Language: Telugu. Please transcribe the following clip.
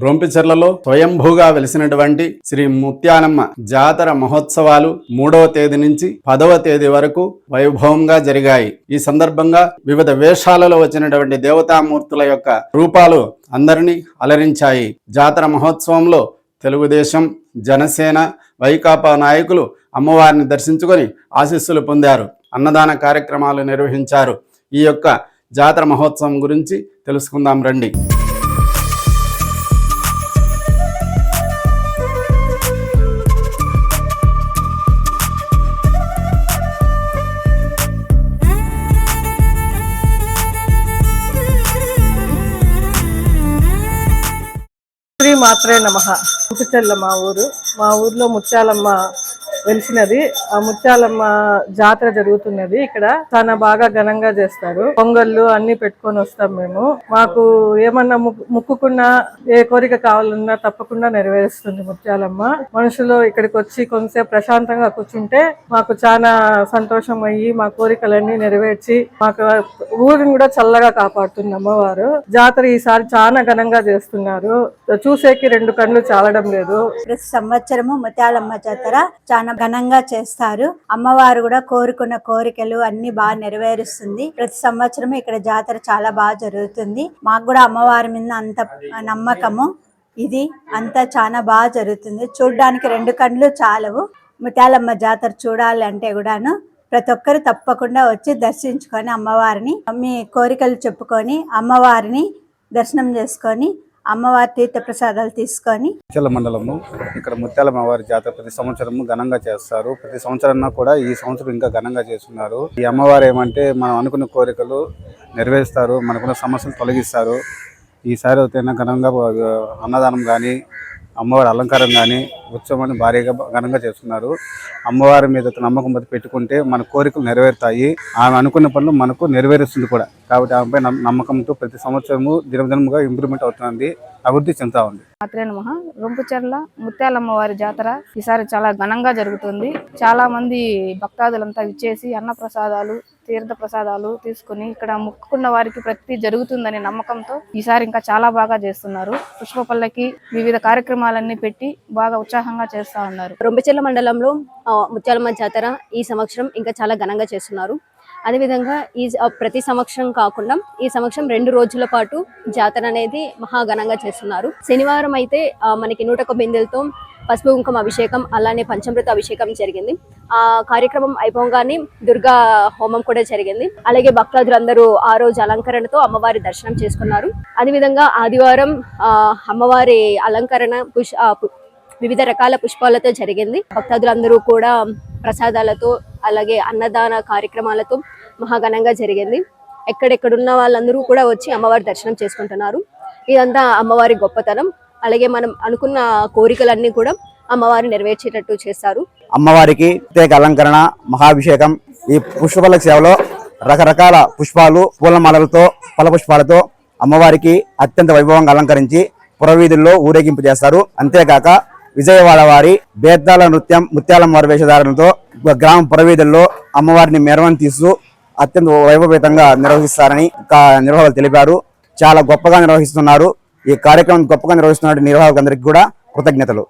రొంపిచెర్లలో స్వయంభూగా వెలిసినటువంటి శ్రీ ముత్యాలమ్మ జాతర మహోత్సవాలు 3వ తేదీ నుంచి 10వ తేదీ వరకు వైభవంగా జరిగాయి. ఈ సందర్భంగా వివిధ వేషాలలో వచ్చినటువంటి దేవతామూర్తుల యొక్క రూపాలు అందరినీ అలరించాయి. జాతర మహోత్సవంలో తెలుగుదేశం, జనసేన, వైకాపా నాయకులు అమ్మవారిని దర్శించుకొని ఆశీస్సులు పొందారు. అన్నదాన కార్యక్రమాలు నిర్వహించారు. ఈ యొక్క జాతర మహోత్సవం గురించి తెలుసుకుందాం రండి. శ్రీ మాత్రే నమః. రొంపిచెర్ల మా ఊర్లో ముత్యాలమ్మ వెలిసినది. ఆ ముత్యాలమ్మ జాతర జరుగుతున్నది. ఇక్కడ చాలా బాగా ఘనంగా చేస్తారు. పొంగళ్ళు అన్ని పెట్టుకొని వస్తాం మేము. మాకు ఏమన్నా ముక్కుకున్నా ఏ కోరిక కావాలన్నా తప్పకుండా నెరవేరుస్తుంది ముత్యాలమ్మ. మనుషులు ఇక్కడికి వచ్చి కొంతసేపు ప్రశాంతంగా కూర్చుంటే మాకు చాలా సంతోషం అయ్యి మా కోరికలన్నీ నెరవేర్చి మాకు ఊరిని కూడా చల్లగా కాపాడుతుంది అమ్మవారు. జాతర ఈసారి చాలా ఘనంగా చేస్తున్నారు. చూసేకి 2 కళ్ళు చాలడం లేదు. ప్రతి సంవత్సరము ముత్యాలమ్మ జాతర చాలా ఘనంగా చేస్తారు. అమ్మవారు కూడా కోరుకున్న కోరికలు అన్ని బాగా నెరవేరుస్తుంది. ప్రతి సంవత్సరం ఇక్కడ జాతర చాలా బాగా జరుగుతుంది. మాకు కూడా అమ్మవారి మీద అంత నమ్మకము. ఇది అంతా చాలా బాగా జరుగుతుంది. చూడ్డానికి 2 కళ్ళు చాలవు. ముత్యాలమ్మ జాతర చూడాలి అంటే కూడాను ప్రతి ఒక్కరు తప్పకుండా వచ్చి దర్శించుకొని అమ్మవారిని మీ కోరికలు చెప్పుకొని అమ్మవారిని దర్శనం చేసుకొని అమ్మవారి తీర్థ ప్రసాదాలు తీసుకొని. ముత్యాల మండలము ఇక్కడ ముత్యాలమ్మ వారి జాతర ప్రతి సంవత్సరము ఘనంగా చేస్తారు. ప్రతి సంవత్సరం కూడా ఈ సంవత్సరం ఇంకా ఘనంగా చేస్తున్నారు. ఈ అమ్మవారు ఏమంటే మనం అనుకున్న కోరికలు నెరవేరుస్తారు, మనకున్న సమస్యలు తొలగిస్తారు. ఈసారి అయితే ఘనంగా అన్నదానం కానీ అమ్మవారి అలంకారం కానీ ఉత్సవాన్ని భారీగా ఘనంగా చేస్తున్నారు. అమ్మవారి మీద నమ్మకం పెట్టుకుంటే మన కోరికలు నెరవేరుతాయి. ఆమె అనుకున్న పనులు మనకు నెరవేరుస్తుంది కూడా. కాబట్టి ఆమెపై నమ్మకంతో ప్రతి సంవత్సరము దినదినముగా ఇంప్రూవ్మెంట్ అవుతుంది, అభివృద్ధి చెందుతా ఉంది. మాత్రే నమః. రొంపిచెర్ల ముత్యాలమ్మ వారి జాతర ఈసారి చాలా ఘనంగా జరుగుతుంది. చాలా మంది భక్తాదులంతా విచ్చేసి అన్న ప్రసాదాలు, తీర్థ ప్రసాదాలు తీసుకుని ఇక్కడ మొక్కుకున్న వారికి ప్రతి జరుగుతుందనే నమ్మకంతో ఈసారి ఇంకా చాలా బాగా చేస్తున్నారు. పుష్ప పల్లకి వివిధ కార్యక్రమాలన్నీ పెట్టి బాగా ఉత్సాహంగా చేస్తా ఉన్నారు. రొంపిచెర్ల మండలంలో ముత్యాలమ్మ జాతర ఈ సంవత్సరం ఇంకా చాలా ఘనంగా చేస్తున్నారు. అదేవిధంగా ప్రతి సంవత్సరం కాకుండా ఈ సంవత్సరం 2 రోజుల పాటు జాతర అనేది మహాఘనంగా చేస్తున్నారు. శనివారం అయితే మనకి 101 బిందెలతో పసుపు కుంకుమ అభిషేకం, అలానే పంచామృత అభిషేకం జరిగింది. ఆ కార్యక్రమం అయిపోగానే దుర్గా హోమం కూడా జరిగింది. అలాగే భక్తాదులందరూ ఆ రోజు అలంకరణతో అమ్మవారి దర్శనం చేసుకున్నారు. అదేవిధంగా ఆదివారం అమ్మవారి అలంకరణ వివిధ రకాల పుష్పాలతో జరిగింది. భక్తాదులందరూ కూడా ప్రసాదాలతో అలాగే అన్నదాన కార్యక్రమాలతో మహాఘనంగా జరిగింది. ఎక్కడెక్కడున్న వాళ్ళందరూ కూడా వచ్చి అమ్మవారి దర్శనం చేసుకుంటున్నారు. ఇదంతా అమ్మవారి గొప్పతనం. అలాగే మనం అనుకున్న కోరికలన్నీ కూడా అమ్మవారి నెరవేర్చేటట్టు చేస్తారు. అమ్మవారికి ప్రత్యేక అలంకరణ, మహాభిషేకం, ఈ పుష్పపల్లకి సేవలో రకరకాల పుష్పాలు, పూలమాలలతో, ఫల పుష్పాలతో అమ్మవారికి అత్యంత వైభవంగా అలంకరించి పురవీధుల్లో ఊరేగింపు చేస్తారు. అంతేకాక విజయవాడ వారి బేద్దాల నృత్యం, ముత్యాలమ్మ వారి వేషధారణతో గ్రామ పురవీధుల్లో అమ్మవారిని మెరవని తీస్తూ అత్యంత వైభవేతంగా నిర్వహిస్తారని నిర్వాహకులు తెలిపారు. చాలా గొప్పగా నిర్వహిస్తున్నారు. ఈ కార్యక్రమం గొప్పగా నిర్వహిస్తున్న నిర్వాహకులందరికీ కూడా కృతజ్ఞతలు.